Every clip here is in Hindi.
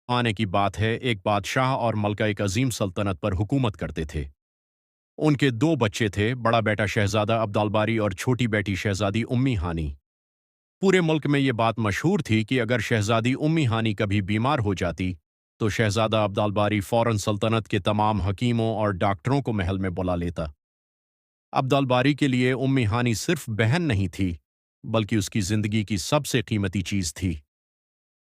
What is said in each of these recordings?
आने की बात है, एक बादशाह और मलका एक अजीम सल्तनत पर हुकूमत करते थे। उनके दो बच्चे थे, बड़ा बेटा शहजादा अब्दालबारी और छोटी बेटी शहजादी उम्मी हानी। पूरे मुल्क में ये बात मशहूर थी कि अगर शहजादी उम्मी हानी कभी बीमार हो जाती तो शहजादा अब्दालबारी फौरन सल्तनत के तमाम हकीमों और डॉक्टरों को महल में बुला लेता। अब्दालबारी के लिए उम्मी हानी सिर्फ बहन नहीं थी, बल्कि उसकी जिंदगी की सबसे कीमती चीज थी।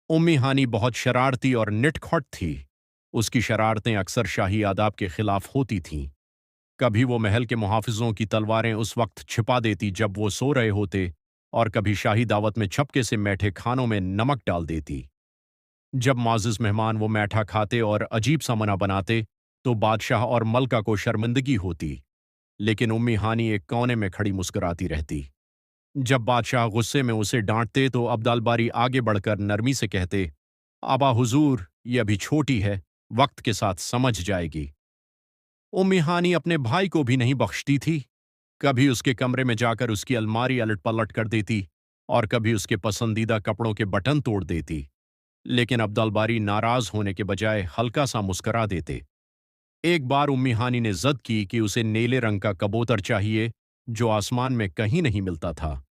उम्मी हानी बहुत शरारती और निटखट थी। उसकी शरारतें अक्सर शाही आदाब के खिलाफ होती थीं। कभी वो महल के मुहाफिजों की तलवारें उस वक्त छिपा देती जब वो सो रहे होते, और कभी शाही दावत में छपके से मैठे खानों में नमक डाल देती। जब माजिज मेहमान वो मैठा खाते और अजीब सा मना बनाते तो बादशाह और मलका को शर्मिंदगी होती, लेकिन उम्मी हानी एक कोने में खड़ी मुस्कुराती रहती। जब बादशाह गुस्से में उसे डांटते तो अब्दालबारी आगे बढ़कर नरमी से कहते, आबा हुजूर, ये अभी छोटी है, वक्त के साथ समझ जाएगी। उम्मी हानी अपने भाई को भी नहीं बख्शती थी। कभी उसके कमरे में जाकर उसकी अलमारी अलट पलट कर देती और कभी उसके पसंदीदा कपड़ों के बटन तोड़ देती। लेकिन अब्दालबारी नाराज होने के बजाय हल्का सा मुस्करा देते। एक बार उम्मी हानी ने जिद की कि उसे नीले रंग का कबूतर चाहिए, जो आसमान में कहीं नहीं मिलता था।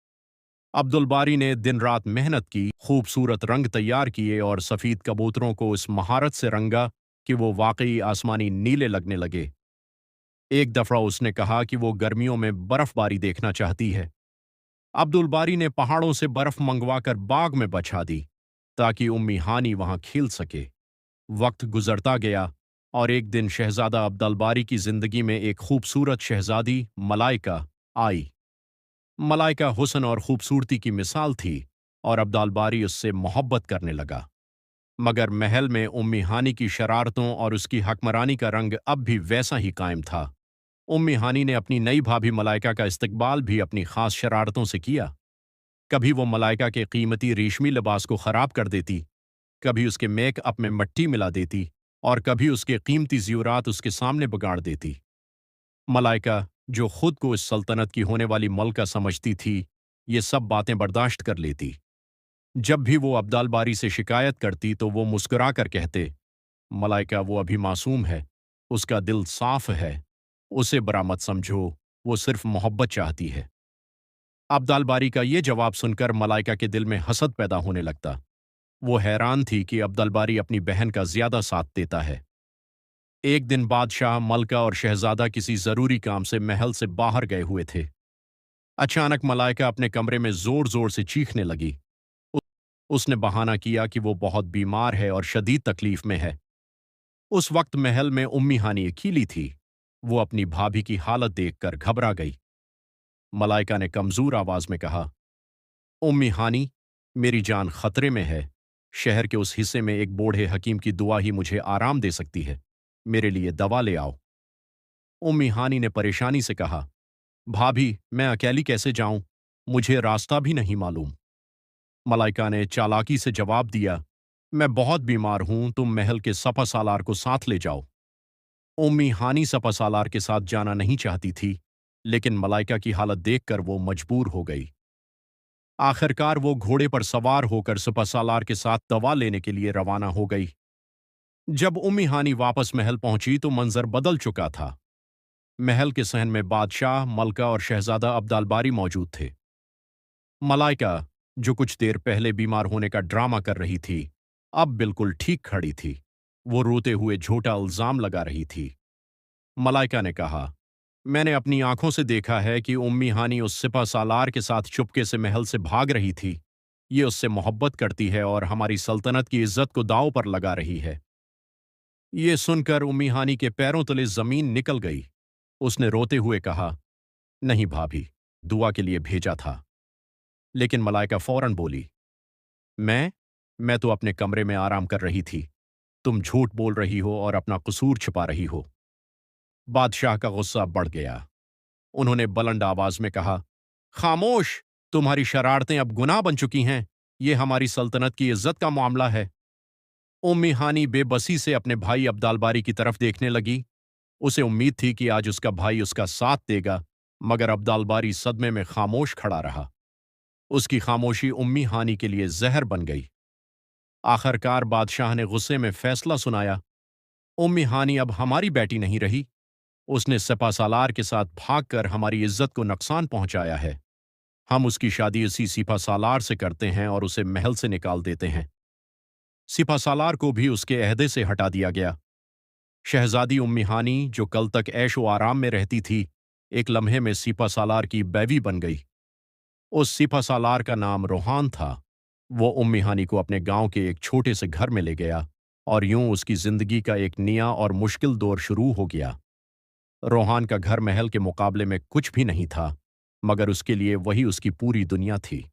अब्दुल बारी ने दिन रात मेहनत की, खूबसूरत रंग तैयार किए और सफ़ीद कबूतरों को इस महारत से रंगा कि वो वाकई आसमानी नीले लगने लगे। एक दफ़ा उसने कहा कि वो गर्मियों में बर्फबारी देखना चाहती है। अब्दुल बारी ने पहाड़ों से बर्फ मंगवाकर बाग में बछा दी ताकि उम्मी हानी वहां खेल सके। वक्त गुजरता गया और एक दिन शहजादा अब्दुल बारी की जिंदगी में एक खूबसूरत शहजादी मलाइका आई। मलाइका हुस्न और खूबसूरती की मिसाल थी और अब्दुल बारी उससे मोहब्बत करने लगा। मगर महल में उम्मी हानी की शरारतों और उसकी हकमरानी का रंग अब भी वैसा ही कायम था। उम्मी हानी ने अपनी नई भाभी मलाइका का इस्तकबाल भी अपनी खास शरारतों से किया। कभी वो मलाइका के कीमती रेशमी लिबास को खराब कर देती, कभी उसके मेकअप में मट्टी मिला देती और कभी उसके कीमती ज़ेवरात उसके सामने बिगाड़ देती। मलाइका, जो खुद को इस सल्तनत की होने वाली मलका समझती थी, ये सब बातें बर्दाश्त कर लेती। जब भी वो अब्दाल बारी से शिकायत करती तो वो मुस्कुरा कर कहते, मलाइका वो अभी मासूम है, उसका दिल साफ है, उसे बुरा मत समझो, वो सिर्फ मोहब्बत चाहती है। अब्दाल बारी का ये जवाब सुनकर मलाइका के दिल में हसद पैदा होने लगता। वो हैरान थी कि अब्दुल बारी अपनी बहन का ज्यादा साथ देता है। एक दिन बादशाह, मलका और शहजादा किसी जरूरी काम से महल से बाहर गए हुए थे। अचानक मलाइका अपने कमरे में जोर जोर से चीखने लगी। उ- उसने बहाना किया कि वो बहुत बीमार है और शदीद तकलीफ में है। उस वक्त महल में उम्मी हानी अकेली थी। वो अपनी भाभी की हालत देखकर घबरा गई। मलाइका ने कमजोर आवाज में कहा, उम्मी हानी, मेरी जान खतरे में है। शहर के उस हिस्से में एक बूढ़े हकीम की दुआ ही मुझे आराम दे सकती है। मेरे लिए दवा ले आओ। उम्मी हानी ने परेशानी से कहा, भाभी, मैं अकेली कैसे जाऊं? मुझे रास्ता भी नहीं मालूम। मलाइका ने चालाकी से जवाब दिया, मैं बहुत बीमार हूं, तुम महल के सपा सालार को साथ ले जाओ। उम्मी हानी सपा सालार के साथ जाना नहीं चाहती थी, लेकिन मलाइका की हालत देखकर वो मजबूर हो गई। आखिरकार वो घोड़े पर सवार होकर सुपरसालार के साथ दवा लेने के लिए रवाना हो गई। जब उम्मी हानी वापस महल पहुंची तो मंजर बदल चुका था। महल के सहन में बादशाह, मलका और शहजादा अब्दालबारी मौजूद थे। मलाइका, जो कुछ देर पहले बीमार होने का ड्रामा कर रही थी, अब बिल्कुल ठीक खड़ी थी। वो रोते हुए झूठा इल्जाम लगा रही थी। मलाइका ने कहा, मैंने अपनी आंखों से देखा है कि उम्मी हानी उस सिपा सालार के साथ चुपके से महल से भाग रही थी। ये उससे मोहब्बत करती है और हमारी सल्तनत की इज्जत को दांव पर लगा रही है। ये सुनकर उम्मी हानी के पैरों तले जमीन निकल गई। उसने रोते हुए कहा, नहीं भाभी, दुआ के लिए भेजा था। लेकिन मलाइका फौरन बोली, मैं मैं तो अपने कमरे में आराम कर रही थी। तुम झूठ बोल रही हो और अपना कसूर छिपा रही हो। बादशाह का गुस्सा बढ़ गया। उन्होंने बुलंद आवाज में कहा, खामोश, तुम्हारी शरारतें अब गुनाह बन चुकी हैं। ये हमारी सल्तनत की इज्जत का मामला है। उम्मी हानी बेबसी से अपने भाई अब्दालबारी की तरफ देखने लगी। उसे उम्मीद थी कि आज उसका भाई उसका साथ देगा, मगर अब्दालबारी सदमे में खामोश खड़ा रहा। उसकी खामोशी उम्मी हानी के लिए जहर बन गई। आखिरकार बादशाह ने गुस्से में फैसला सुनाया, उम्मी हानी अब हमारी बेटी नहीं रही। उसने सिपा सालार के साथ भागकर हमारी इज्जत को नुकसान पहुंचाया है। हम उसकी शादी इसी सिपा सालार से करते हैं और उसे महल से निकाल देते हैं। सिपा सालार को भी उसके अहदे से हटा दिया गया। शहजादी उम्मी हानी, जो कल तक ऐशो आराम में रहती थी, एक लम्हे में सिपा सालार की बैवी बन गई। उस सिपा सालार का नाम रोहान था। वो उम्मी हानी को अपने गांव के एक छोटे से घर में ले गया और यूं उसकी जिंदगी का एक नया और मुश्किल दौर शुरू हो गया। रोहान का घर महल के मुकाबले में कुछ भी नहीं था, मगर उसके लिए वही उसकी पूरी दुनिया थी।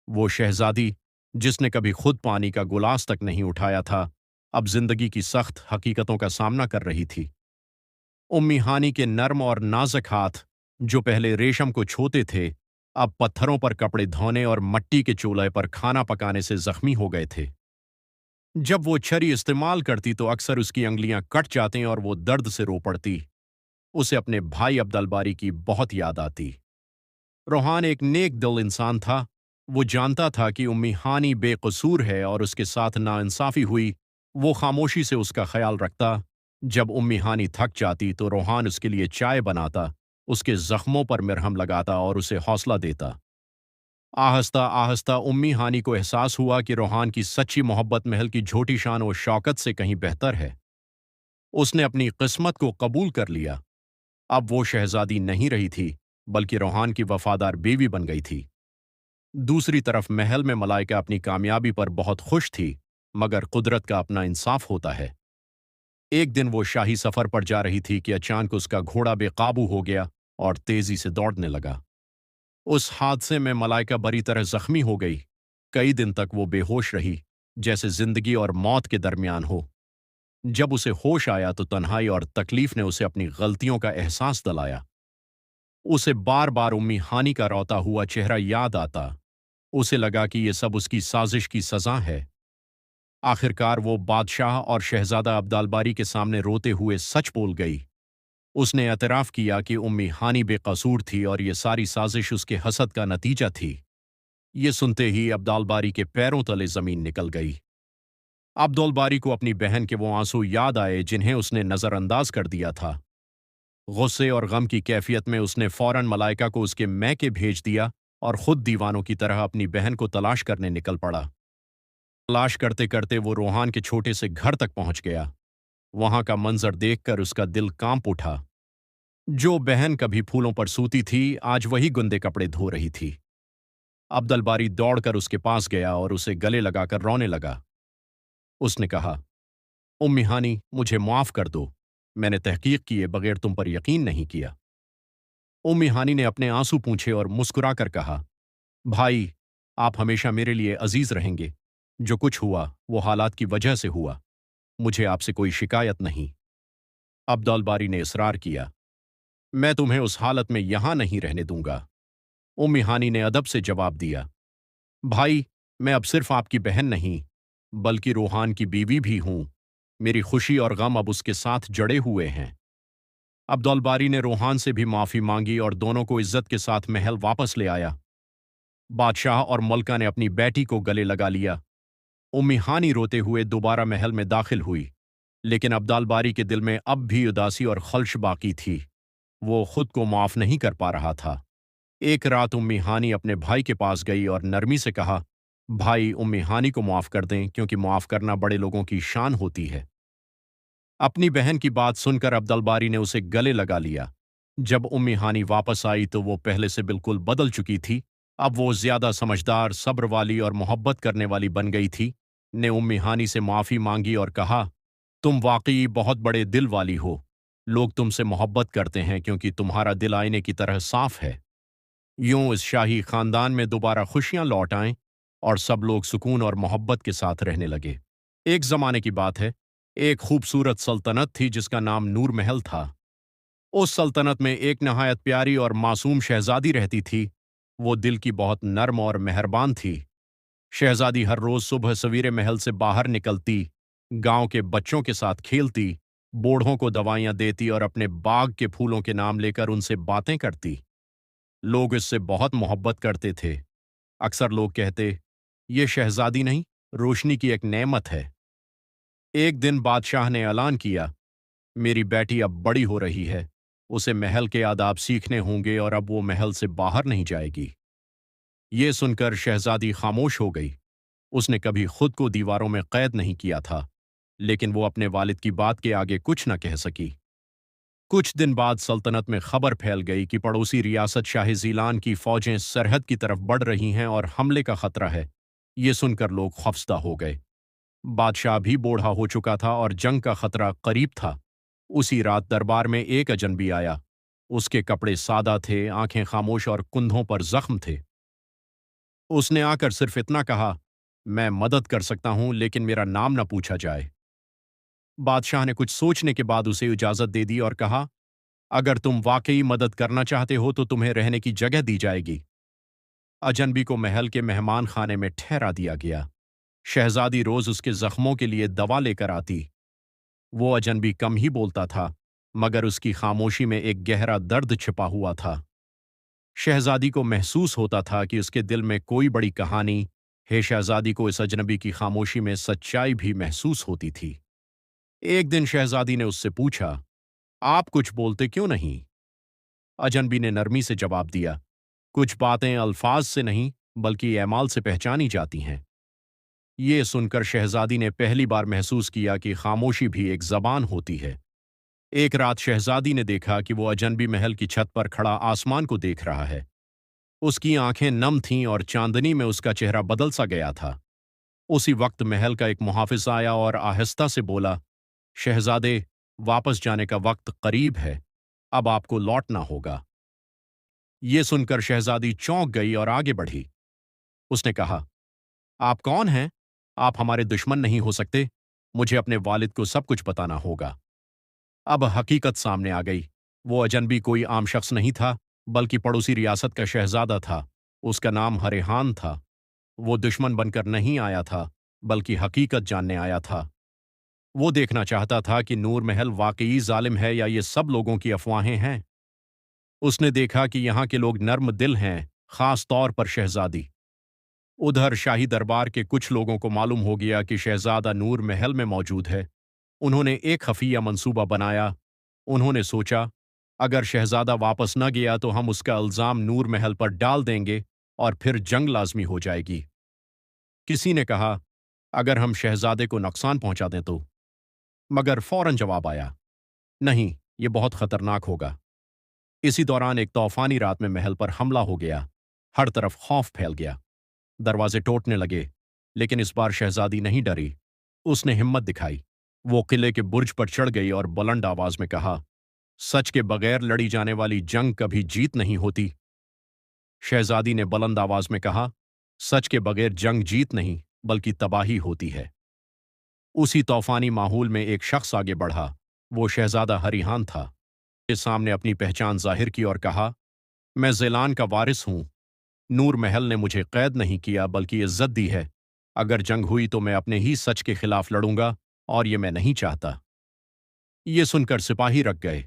वो शहजादी, जिसने कभी खुद पानी का गुलास तक नहीं उठाया था, अब जिंदगी की सख्त हकीकतों का सामना कर रही थी। उम्मी हानी के नर्म और नाजुक हाथ, जो पहले रेशम को छूते थे, अब पत्थरों पर कपड़े धोने और मट्टी के चूल्हे पर खाना पकाने से जख्मी हो गए थे। जब वो छरी इस्तेमाल करती तो अक्सर उसकी अंगलियां कट जाती और वो दर्द से रो पड़ती। उसे अपने भाई अब्दुलबारी की बहुत याद आती। रोहान एक नेक दिल इंसान था। वो जानता था कि उम्मी हानी बेकसूर है और उसके साथ नाइंसाफी हुई। वो खामोशी से उसका ख्याल रखता। जब उम्मी हानी थक जाती तो रोहान उसके लिए चाय बनाता, उसके जख्मों पर मरहम लगाता और उसे हौसला देता। आहिस्ता आहिस्ता उम्मी हानी को एहसास हुआ कि रोहान की सच्ची मोहब्बत महल की झोटी शान और शौकत से कहीं बेहतर है। उसने अपनी किस्मत को कबूल कर लिया। अब वो शहजादी नहीं रही थी, बल्कि रोहान की वफादार बीवी बन गई थी। दूसरी तरफ महल में मलाइका अपनी कामयाबी पर बहुत खुश थी, मगर कुदरत का अपना इंसाफ होता है। एक दिन वो शाही सफर पर जा रही थी कि अचानक उसका घोड़ा बेकाबू हो गया और तेजी से दौड़ने लगा। उस हादसे में मलाइका बुरी तरह जख्मी हो गई। कई दिन तक वो बेहोश रही, जैसे जिंदगी और मौत के दरमियान हो। जब उसे होश आया तो तन्हाई और तकलीफ ने उसे अपनी गलतियों का एहसास दिलाया। उसे बार बार उम्मी हानी का रोता हुआ चेहरा याद आता। उसे लगा कि ये सब उसकी साजिश की सजा है। आखिरकार वो बादशाह और शहजादा अब्दालबारी के सामने रोते हुए सच बोल गई। उसने एतराफ किया कि उम्मी हानी बेकसूर थी और ये सारी साजिश उसके हसद का नतीजा थी। ये सुनते ही अब्दालबारी के पैरों तले जमीन निकल गई। अब्दुलबारी को अपनी बहन के वो आंसू याद आए जिन्हें उसने नजरअंदाज कर दिया था। गुस्से और गम की कैफियत में उसने फौरन मलाइका को उसके मैके भेज दिया और खुद दीवानों की तरह अपनी बहन को तलाश करने निकल पड़ा। तलाश करते करते वो रोहान के छोटे से घर तक पहुंच गया। वहां का मंजर देखकर उसका दिल कांप उठा। जो बहन कभी फूलों पर सूती थी, आज वही गंदे कपड़े धो रही थी। अब्दुलबारी दौड़कर उसके पास गया और उसे गले लगाकर रोने लगा। उसने कहा, उम्मी हानी, मुझे माफ कर दो। मैंने तहकीक किए बगैर तुम पर यकीन नहीं किया। उम्मी हानी ने अपने आंसू पूंछे और मुस्कुराकर कहा, भाई, आप हमेशा मेरे लिए अजीज रहेंगे। जो कुछ हुआ वो हालात की वजह से हुआ। मुझे आपसे कोई शिकायत नहीं। अब्दुलबारी ने इसरार किया, मैं तुम्हें उस हालत में यहां नहीं रहने दूंगा। उम्मी हानी ने अदब से जवाब दिया, भाई, मैं अब सिर्फ आपकी बहन नहीं, बल्कि रोहान की बीवी भी हूं। मेरी खुशी और गम अब उसके साथ जड़े हुए हैं। अब्दुलबारी ने रोहान से भी माफी मांगी और दोनों को इज्जत के साथ महल वापस ले आया। बादशाह और मलका ने अपनी बेटी को गले लगा लिया। उम्मी हानी रोते हुए दोबारा महल में दाखिल हुई, लेकिन अब्दुलबारी के दिल में अब भी उदासी और खल्श बाकी थी। वो खुद को माफ नहीं कर पा रहा था। एक रात उम्मी हानी अपने भाई के पास गई और नरमी से कहा, भाई, उम्मी हानी को माफ कर दें, क्योंकि माफ करना बड़े लोगों की शान होती है। अपनी बहन की बात सुनकर अब्दुलबारी ने उसे गले लगा लिया। जब उम्मी हानी वापस आई तो वो पहले से बिल्कुल बदल चुकी थी। अब वो ज्यादा समझदार, सब्र वाली और मोहब्बत करने वाली बन गई थी। ने उम्मी हानी से माफी मांगी और कहा, तुम वाकई बहुत बड़े दिल वाली हो। लोग तुमसे मोहब्बत करते हैं क्योंकि तुम्हारा दिल आईने की तरह साफ है। यूं इस शाही खानदान में दोबारा खुशियां लौट आएं और सब लोग सुकून और मोहब्बत के साथ रहने लगे। एक जमाने की बात है। एक खूबसूरत सल्तनत थी जिसका नाम नूर महल था। उस सल्तनत में एक नहायत प्यारी और मासूम शहजादी रहती थी। वो दिल की बहुत नर्म और मेहरबान थी। शहजादी हर रोज सुबह सवेरे महल से बाहर निकलती, गांव के बच्चों के साथ खेलती, बूढ़ों को दवाइयां देती और अपने बाग के फूलों के नाम लेकर उनसे बातें करती। लोग इससे बहुत मोहब्बत करते थे। अक्सर लोग कहते, ये शहजादी नहीं, रोशनी की एक नेमत है। एक दिन बादशाह ने ऐलान किया, मेरी बेटी अब बड़ी हो रही है, उसे महल के आदाब सीखने होंगे और अब वो महल से बाहर नहीं जाएगी। ये सुनकर शहजादी खामोश हो गई। उसने कभी खुद को दीवारों में कैद नहीं किया था, लेकिन वो अपने वालिद की बात के आगे कुछ न कह सकी। कुछ दिन बाद सल्तनत में खबर फैल गई कि पड़ोसी रियासत शाह जीलान की फौजें सरहद की तरफ बढ़ रही हैं और हमले का खतरा है। ये सुनकर लोग खौफजदा हो गए। बादशाह भी बूढ़ा हो चुका था और जंग का खतरा करीब था। उसी रात दरबार में एक अजनबी आया। उसके कपड़े सादा थे, आंखें खामोश और कुंधों पर जख्म थे। उसने आकर सिर्फ इतना कहा, मैं मदद कर सकता हूं, लेकिन मेरा नाम न पूछा जाए। बादशाह ने कुछ सोचने के बाद उसे इजाजत दे दी और कहा, अगर तुम वाकई मदद करना चाहते हो तो तुम्हें रहने की जगह दी जाएगी। अजनबी को महल के मेहमान खाने में ठहरा दिया गया। शहजादी रोज उसके जख्मों के लिए दवा लेकर आती। वो अजनबी कम ही बोलता था, मगर उसकी खामोशी में एक गहरा दर्द छिपा हुआ था। शहजादी को महसूस होता था कि उसके दिल में कोई बड़ी कहानी है। शहजादी को इस अजनबी की खामोशी में सच्चाई भी महसूस होती थी। एक दिन शहजादी ने उससे पूछा, आप कुछ बोलते क्यों नहीं? अजनबी ने नरमी से जवाब दिया, कुछ बातें अल्फाज से नहीं बल्कि ऐमाल से पहचानी जाती हैं। ये सुनकर शहजादी ने पहली बार महसूस किया कि खामोशी भी एक जबान होती है। एक रात शहजादी ने देखा कि वो अजनबी महल की छत पर खड़ा आसमान को देख रहा है। उसकी आंखें नम थीं और चांदनी में उसका चेहरा बदल सा गया था। उसी वक्त महल का एक मुहाफिज आया और आहिस्ता से बोला, शहजादे, वापस जाने का वक्त करीब है, अब आपको लौटना होगा। ये सुनकर शहजादी चौंक गई और आगे बढ़ी। उसने कहा, आप कौन हैं? आप हमारे दुश्मन नहीं हो सकते। मुझे अपने वालिद को सब कुछ बताना होगा। अब हकीकत सामने आ गई। वो अजनबी कोई आम शख्स नहीं था, बल्कि पड़ोसी रियासत का शहजादा था। उसका नाम हरेहान था। वो दुश्मन बनकर नहीं आया था, बल्कि हकीकत जानने आया था। वो देखना चाहता था कि नूर महल वाकई जालिम है या ये सब लोगों की अफवाहें हैं। उसने देखा कि यहाँ के लोग नर्म दिल हैं, खास तौर पर शहजादी। उधर शाही दरबार के कुछ लोगों को मालूम हो गया कि शहजादा नूर महल में मौजूद है। उन्होंने एक खफिया मंसूबा बनाया। उन्होंने सोचा, अगर शहजादा वापस न गया तो हम उसका इल्जाम नूर महल पर डाल देंगे और फिर जंग लाजमी हो जाएगी। किसी ने कहा, अगर हम शहजादे को नुकसान पहुंचा दें तो? मगर फौरन जवाब आया, नहीं, ये बहुत खतरनाक होगा। इसी दौरान एक तूफानी रात में महल पर हमला हो गया। हर तरफ खौफ फैल गया। दरवाजे टूटने लगे, लेकिन इस बार शहजादी नहीं डरी। उसने हिम्मत दिखाई। वो किले के बुर्ज पर चढ़ गई और बुलंद आवाज में कहा, सच के बगैर लड़ी जाने वाली जंग कभी जीत नहीं होती। शहजादी ने बुलंद आवाज में कहा, सच के बगैर जंग जीत नहीं बल्कि तबाही होती है। उसी तूफानी माहौल में एक शख्स आगे बढ़ा। वो शहजादा हरीहान था। के सामने अपनी पहचान जाहिर की और कहा, मैं ज़ेलान का वारिस हूं। नूर महल ने मुझे कैद नहीं किया बल्कि इज्जत दी है। अगर जंग हुई तो मैं अपने ही सच के खिलाफ लड़ूंगा और ये मैं नहीं चाहता। ये सुनकर सिपाही रख गए।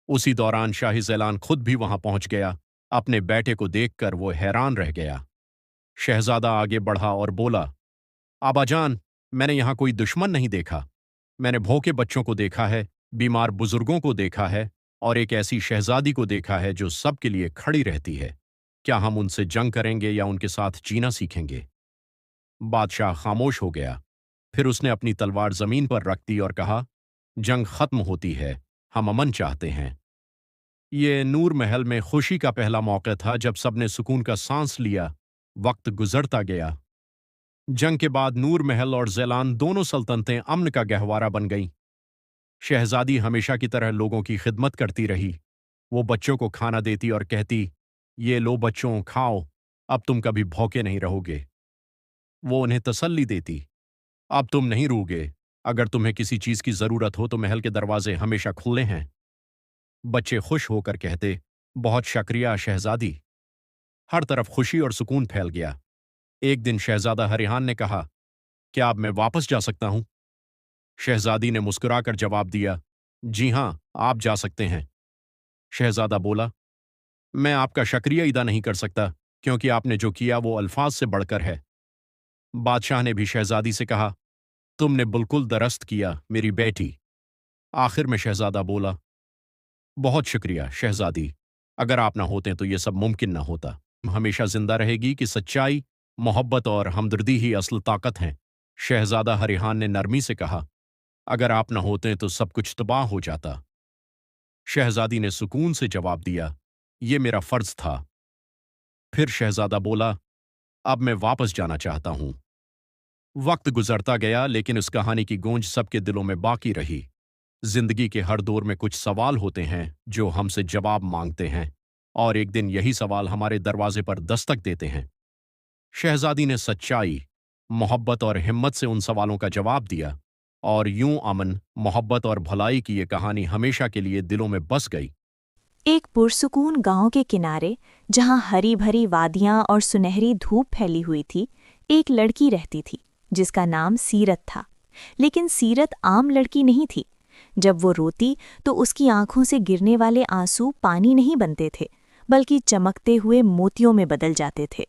उसी दौरान शाही ज़ैलान खुद भी वहां पहुंच गया। अपने बेटे को देखकर वो हैरान रह गया। शहजादा आगे बढ़ा और बोला, आबाजान, मैंने यहां कोई दुश्मन नहीं देखा। मैंने भूखे बच्चों को देखा है, बीमार बुजुर्गों को देखा है और एक ऐसी शहजादी को देखा है जो सबके लिए खड़ी रहती है। क्या हम उनसे जंग करेंगे या उनके साथ जीना सीखेंगे? बादशाह खामोश हो गया। फिर उसने अपनी तलवार जमीन पर रख दी और कहा, जंग खत्म होती है, हम अमन चाहते हैं। ये नूर महल में खुशी का पहला मौका था जब सबने सुकून का सांस लिया। वक्त गुजरता गया। जंग के बाद नूर महल और ज़ैलान दोनों सल्तनतें अमन का गहवारा बन गईं। शहजादी हमेशा की तरह लोगों की खिदमत करती रही। वो बच्चों को खाना देती और कहती, ये लो बच्चों, खाओ, अब तुम कभी भूखे नहीं रहोगे। वो उन्हें तसल्ली देती, अब तुम नहीं रोगे। अगर तुम्हें किसी चीज की जरूरत हो तो महल के दरवाजे हमेशा खुले हैं। बच्चे खुश होकर कहते, बहुत शुक्रिया शहजादी। हर तरफ खुशी और सुकून फैल गया। एक दिन शहजादा हरिहान ने कहा, क्या अब मैं वापस जा सकता हूं? शहजादी ने मुस्कुराकर जवाब दिया, जी हां, आप जा सकते हैं। शहजादा बोला, मैं आपका शुक्रिया अदा नहीं कर सकता, क्योंकि आपने जो किया वो अल्फाज से बढ़कर है। बादशाह ने भी शहजादी से कहा, तुमने बिल्कुल दुरुस्त किया मेरी बेटी। आखिर में शहजादा बोला, बहुत शुक्रिया शहजादी, अगर आप ना होते तो ये सब मुमकिन ना होता। हमेशा जिंदा रहेगी कि सच्चाई, मोहब्बत और हमदर्दी ही असल ताकत हैं। शहजादा हरिहान ने नरमी से कहा, अगर आप ना होते तो सब कुछ तबाह हो जाता। शहजादी ने सुकून से जवाब दिया, ये मेरा फर्ज था। फिर शहजादा बोला, अब मैं वापस जाना चाहता हूं। वक्त गुजरता गया लेकिन उस कहानी की गूंज सबके दिलों में बाकी रही। जिंदगी के हर दौर में कुछ सवाल होते हैं जो हमसे जवाब मांगते हैं, और एक दिन यही सवाल हमारे दरवाजे पर दस्तक देते हैं। शहजादी ने सच्चाई, मोहब्बत और हिम्मत से उन सवालों का जवाब दिया, और यूं अमन, मोहब्बत और भलाई की ये कहानी हमेशा के लिए दिलों में बस गई। एक पुरसुकून गांव के किनारे, जहां हरी भरी वादियां और सुनहरी धूप फैली हुई थी, एक लड़की रहती थी जिसका नाम सीरत था। लेकिन सीरत आम लड़की नहीं थी। जब वो रोती तो उसकी आंखों से गिरने वाले आंसू पानी नहीं बनते थे, बल्कि चमकते हुए मोतियों में बदल जाते थे।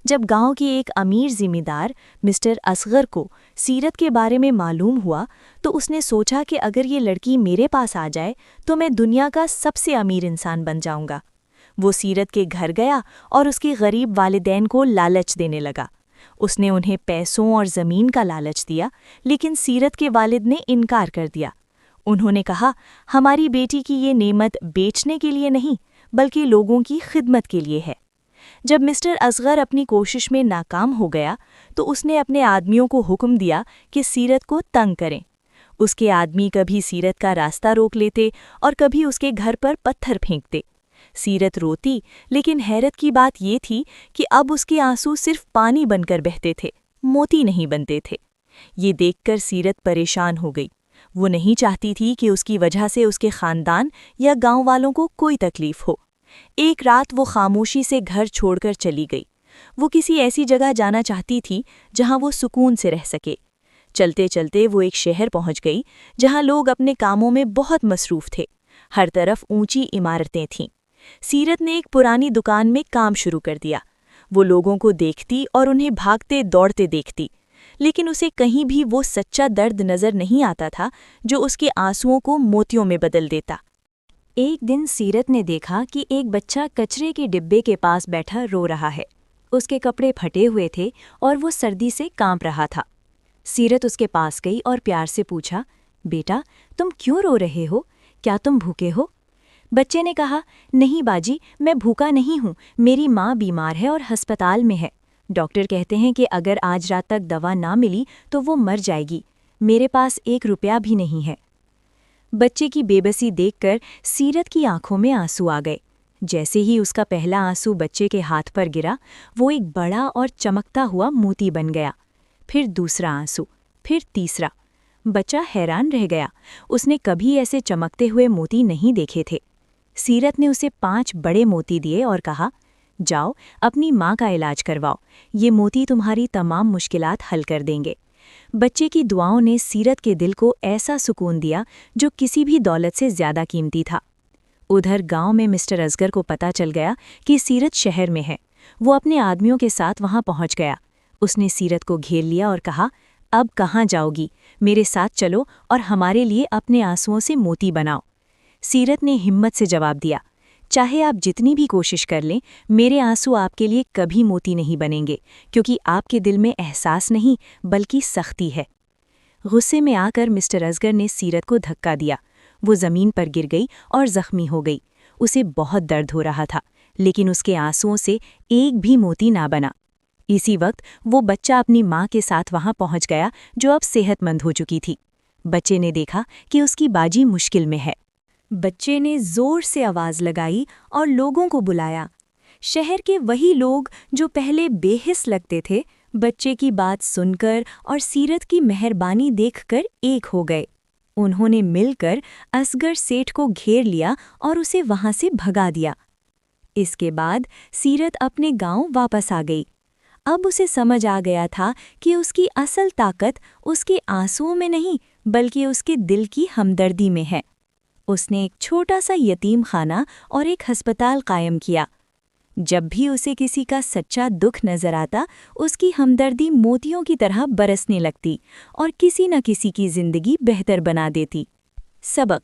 जब गांव के एक अमीर जिम्मेदार मिस्टर असगर को सीरत के बारे में मालूम हुआ, तो उसने सोचा कि अगर ये लड़की मेरे पास आ जाए तो मैं दुनिया का सबसे अमीर इंसान बन जाऊंगा। वो सीरत के घर गया और उसके गरीब वालिदैन को लालच देने लगा। उसने उन्हें पैसों और ज़मीन का लालच दिया, लेकिन सीरत के वालिद ने इनकार कर दिया। उन्होंने कहा, हमारी बेटी की ये नेमत बेचने के लिए नहीं, बल्कि लोगों की खिदमत के लिए है। जब मिस्टर असगर अपनी कोशिश में नाकाम हो गया, तो उसने अपने आदमियों को हुक्म दिया कि सीरत को तंग करें। उसके आदमी कभी सीरत का रास्ता रोक लेते और कभी उसके घर पर पत्थर फेंकते। सीरत रोती, लेकिन हैरत की बात ये थी कि अब उसके आंसू सिर्फ पानी बनकर बहते थे, मोती नहीं बनते थे। ये देखकर सीरत परेशान हो गई। वो नहीं चाहती थी कि उसकी वजह से उसके खानदान या गांव वालों को कोई तकलीफ हो। एक रात वो खामोशी से घर छोड़कर चली गई। वो किसी ऐसी जगह जाना चाहती थी जहां वो सुकून से रह सके। चलते चलते वो एक शहर पहुंच गई जहां लोग अपने कामों में बहुत मसरूफ थे। हर तरफ ऊंची इमारतें थीं। सीरत ने एक पुरानी दुकान में काम शुरू कर दिया। वो लोगों को देखती और उन्हें भागते दौड़ते देखती, लेकिन उसे कहीं भी वो सच्चा दर्द नजर नहीं आता था जो उसके आंसुओं को मोतियों में बदल देता। एक दिन सीरत ने देखा कि एक बच्चा कचरे के डिब्बे के पास बैठा रो रहा है। उसके कपड़े फटे हुए थे और वो सर्दी से कांप रहा था। सीरत उसके पास गई और प्यार से पूछा, बेटा, तुम क्यों रो रहे हो? क्या तुम भूखे हो? बच्चे ने कहा, नहीं बाजी, मैं भूखा नहीं हूँ, मेरी माँ बीमार है और अस्पताल में है। डॉक्टर कहते हैं कि अगर आज रात तक दवा ना मिली तो वो मर जाएगी। मेरे पास 1 रुपया भी नहीं है। बच्चे की बेबसी देखकर सीरत की आंखों में आंसू आ गए। जैसे ही उसका पहला आंसू बच्चे के हाथ पर गिरा, वो एक बड़ा और चमकता हुआ मोती बन गया। फिर दूसरा आंसू, फिर तीसरा। बच्चा हैरान रह गया। उसने कभी ऐसे चमकते हुए मोती नहीं देखे थे। सीरत ने उसे 5 बड़े मोती दिए और कहा, जाओ अपनी माँ का इलाज करवाओ, ये मोती तुम्हारी तमाम मुश्किलात हल कर देंगे। बच्चे की दुआओं ने सीरत के दिल को ऐसा सुकून दिया जो किसी भी दौलत से ज्यादा कीमती था। उधर गांव में मिस्टर असगर को पता चल गया कि सीरत शहर में है। वो अपने आदमियों के साथ वहां पहुंच गया। उसने सीरत को घेर लिया और कहा, अब कहाँ जाओगी? मेरे साथ चलो और हमारे लिए अपने आंसुओं से मोती बनाओ। सीरत ने हिम्मत से जवाब दिया, चाहे आप जितनी भी कोशिश कर लें, मेरे आंसू आपके लिए कभी मोती नहीं बनेंगे, क्योंकि आपके दिल में एहसास नहीं बल्कि सख्ती है। गुस्से में आकर मिस्टर असगर ने सीरत को धक्का दिया। वो जमीन पर गिर गई और जख्मी हो गई। उसे बहुत दर्द हो रहा था, लेकिन उसके आंसुओं से एक भी मोती ना बना। इसी वक्त वो बच्चा अपनी माँ के साथ वहां पहुंच गया, जो अब सेहतमंद हो चुकी थी। बच्चे ने देखा कि उसकी बाजी मुश्किल में है। बच्चे ने जोर से आवाज लगाई और लोगों को बुलाया। शहर के वही लोग जो पहले बेहिस लगते थे, बच्चे की बात सुनकर और सीरत की मेहरबानी देखकर एक हो गए। उन्होंने मिलकर असगर सेठ को घेर लिया और उसे वहां से भगा दिया। इसके बाद सीरत अपने गांव वापस आ गई। अब उसे समझ आ गया था कि उसकी असल ताकत उसके आंसुओं में नहीं, बल्कि उसके दिल की हमदर्दी में है। उसने एक छोटा सा यतीम खाना और एक अस्पताल कायम किया। जब भी उसे किसी का सच्चा दुख नजर आता, उसकी हमदर्दी मोतियों की तरह बरसने लगती और किसी न किसी की जिंदगी बेहतर बना देती। सबक: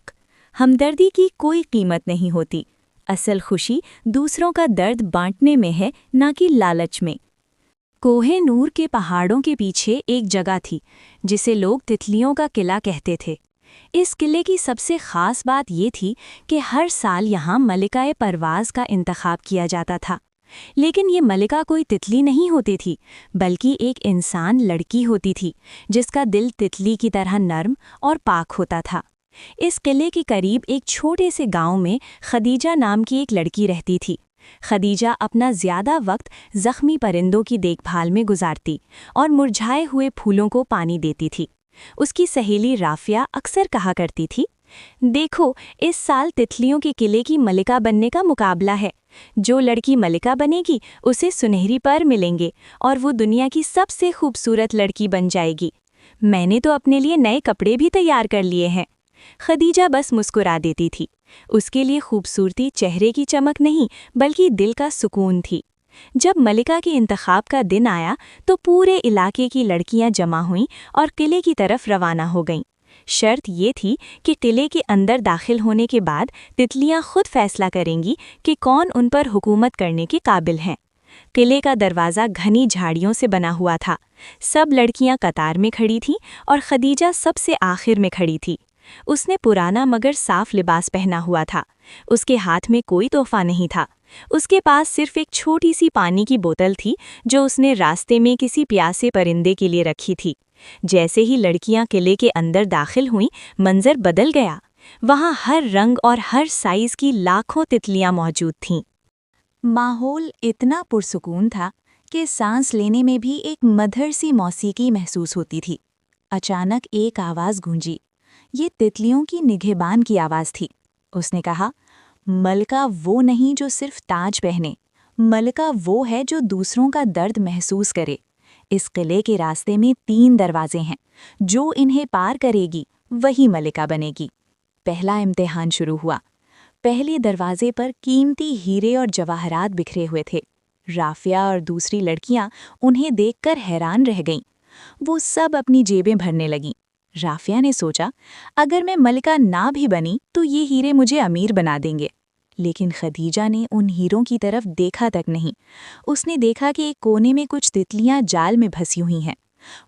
हमदर्दी की कोई कीमत नहीं होती। असल खुशी दूसरों का दर्द बांटने में है, ना कि लालच में। कोहे नूर के पहाड़ों के पीछे एक जगह थी जिसे लोग तितलियों का किला कहते थे। इस किले की सबसे ख़ास बात ये थी कि हर साल यहाँ मलिकाए परवाज़ का इंतखाब किया जाता था। लेकिन ये मलिका कोई तितली नहीं होती थी, बल्कि एक इंसान लड़की होती थी जिसका दिल तितली की तरह नर्म और पाक होता था। इस किले के करीब एक छोटे से गांव में खदीजा नाम की एक लड़की रहती थी। खदीजा अपना ज़्यादा वक्त ज़ख्मी परिंदों की देखभाल में गुजारती और मुरझाए हुए फूलों को पानी देती थी। उसकी सहेली राफिया अक्सर कहा करती थी, देखो, इस साल तितलियों के किले की मलिका बनने का मुकाबला है। जो लड़की मलिका बनेगी उसे सुनहरी पर मिलेंगे और वो दुनिया की सबसे खूबसूरत लड़की बन जाएगी। मैंने तो अपने लिए नए कपड़े भी तैयार कर लिए हैं। खदीजा बस मुस्कुरा देती थी। उसके लिए खूबसूरती चेहरे की चमक नहीं, बल्कि दिल का सुकून थी। जब मलिका के इंतखाब का दिन आया तो पूरे इलाके की लड़कियां जमा हुईं और किले की तरफ रवाना हो गईं। शर्त ये थी कि किले के अंदर दाखिल होने के बाद तितलियां खुद फैसला करेंगी कि कौन उन पर हुकूमत करने के काबिल हैं। किले का दरवाज़ा घनी झाड़ियों से बना हुआ था। सब लड़कियां कतार में खड़ी थीं और खदीजा सबसे आखिर में खड़ी थी। उसने पुराना मगर साफ लिबास पहना हुआ था। उसके हाथ में कोई तोहफा नहीं था। उसके पास सिर्फ एक छोटी सी पानी की बोतल थी जो उसने रास्ते में किसी प्यासे परिंदे के लिए रखी थी। जैसे ही लड़कियां किले के अंदर दाखिल हुईं, मंजर बदल गया। वहां हर रंग और हर साइज की लाखों तितलियां मौजूद थीं। माहौल इतना पुरसुकून था कि सांस लेने में भी एक मधुर सी मौसीकी महसूस होती थी। अचानक एक आवाज़ गूंजी। ये तितलियों की निगहबान की आवाज़ थी। उसने कहा, मलिका वो नहीं जो सिर्फ ताज पहने, मलिका वो है जो दूसरों का दर्द महसूस करे। इस किले के रास्ते में 3 दरवाजे हैं। जो इन्हें पार करेगी वही मलिका बनेगी। पहला इम्तिहान शुरू हुआ। पहले दरवाजे पर कीमती हीरे और जवाहरात बिखरे हुए थे। राफिया और दूसरी लड़कियां उन्हें देखकर हैरान रह गईं। वो सब अपनी जेबें भरने लगीं। राफिया ने सोचा, अगर मैं मलिका ना भी बनी तो ये हीरे मुझे अमीर बना देंगे। लेकिन खदीजा ने उन हीरों की तरफ देखा तक नहीं। उसने देखा कि एक कोने में कुछ तितलियां जाल में फंसी हुई हैं।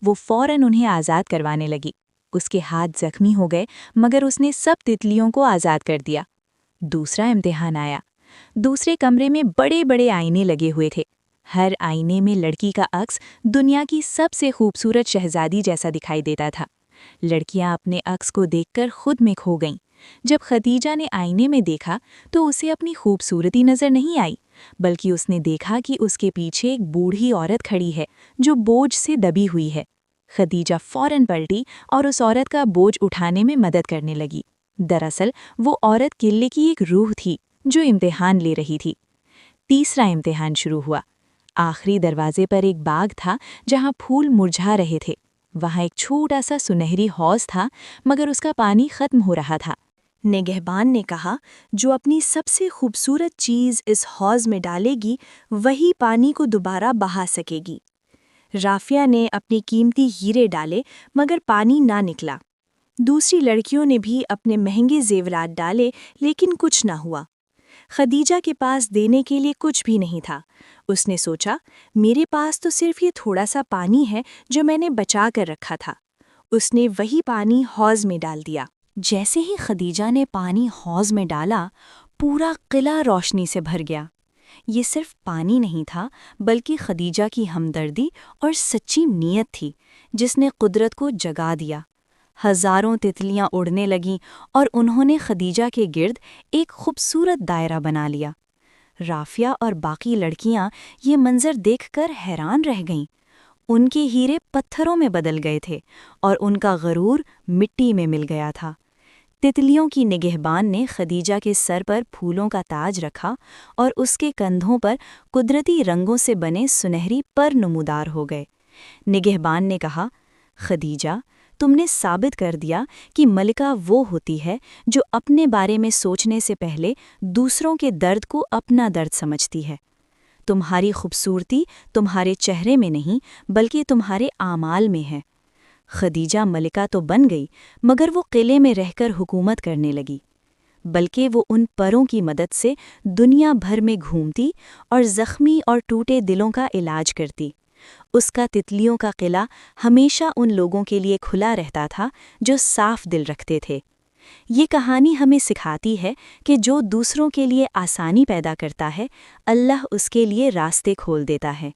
वो फौरन उन्हें आज़ाद करवाने लगी। उसके हाथ जख्मी हो गए, मगर उसने सब तितलियों को आज़ाद कर दिया। दूसरा इम्तिहान आया। दूसरे कमरे में बड़े बड़े आईने लगे हुए थे। हर आईने में लड़की का अक्स दुनिया की सबसे खूबसूरत शहजादी जैसा दिखाई देता था। लड़कियां अपने अक्स को देखकर खुद में खो गईं। जब खदीजा ने आईने में देखा तो उसे अपनी खूबसूरती नजर नहीं आई, बल्कि उसने देखा कि उसके पीछे एक बूढ़ी औरत खड़ी है जो बोझ से दबी हुई है। खदीजा फौरन पलटी और उस औरत का बोझ उठाने में मदद करने लगी। दरअसल वो औरत किले की एक रूह थी जो इम्तिहान ले रही थी। तीसरा इम्तिहान शुरू हुआ। आखिरी दरवाजे पर एक बाग था जहां फूल मुरझा रहे थे। वहां एक छोटा सा सुनहरी हौज था, मगर उसका पानी खत्म हो रहा था। निगहबान ने कहा, जो अपनी सबसे खूबसूरत चीज़ इस हौज में डालेगी वही पानी को दोबारा बहा सकेगी। राफिया ने अपनी कीमती हीरे डाले, मगर पानी ना निकला। दूसरी लड़कियों ने भी अपने महंगे जेवरात डाले, लेकिन कुछ ना हुआ। खदीजा के पास देने के लिए कुछ भी नहीं था। उसने सोचा, मेरे पास तो सिर्फ ये थोड़ा सा पानी है जो मैंने बचा कर रखा था। उसने वही पानी हौज में डाल दिया। जैसे ही खदीजा ने पानी हौज में डाला, पूरा किला रोशनी से भर गया। ये सिर्फ पानी नहीं था, बल्कि खदीजा की हमदर्दी और सच्ची नीयत थी जिसने कुदरत को जगा दिया। हजारों तितलियां उड़ने लगीं और उन्होंने खदीजा के गिर्द एक खूबसूरत दायरा बना लिया। राफिया और बाकी लड़कियां ये मंजर देखकर हैरान रह गईं। उनके हीरे पत्थरों में बदल गए थे और उनका गरूर मिट्टी में मिल गया था। तितलियों की निगहबान ने खदीजा के सर पर फूलों का ताज रखा और उसके कंधों पर कुदरती रंगों से बने सुनहरी पर नमूदार हो गए। निगहबान ने कहा, खदीजा, तुमने साबित कर दिया कि मलिका वो होती है जो अपने बारे में सोचने से पहले दूसरों के दर्द को अपना दर्द समझती है। तुम्हारी खूबसूरती तुम्हारे चेहरे में नहीं बल्कि तुम्हारे आमाल में है। खदीजा मलिका तो बन गई, मगर वो किले में रहकर हुकूमत करने लगी, बल्कि वो उन परों की मदद से दुनिया भर में घूमती और ज़ख्मी और टूटे दिलों का इलाज करती। उसका तितलियों का किला हमेशा उन लोगों के लिए खुला रहता था जो साफ दिल रखते थे। ये कहानी हमें सिखाती है कि जो दूसरों के लिए आसानी पैदा करता है, अल्लाह उसके लिए रास्ते खोल देता है।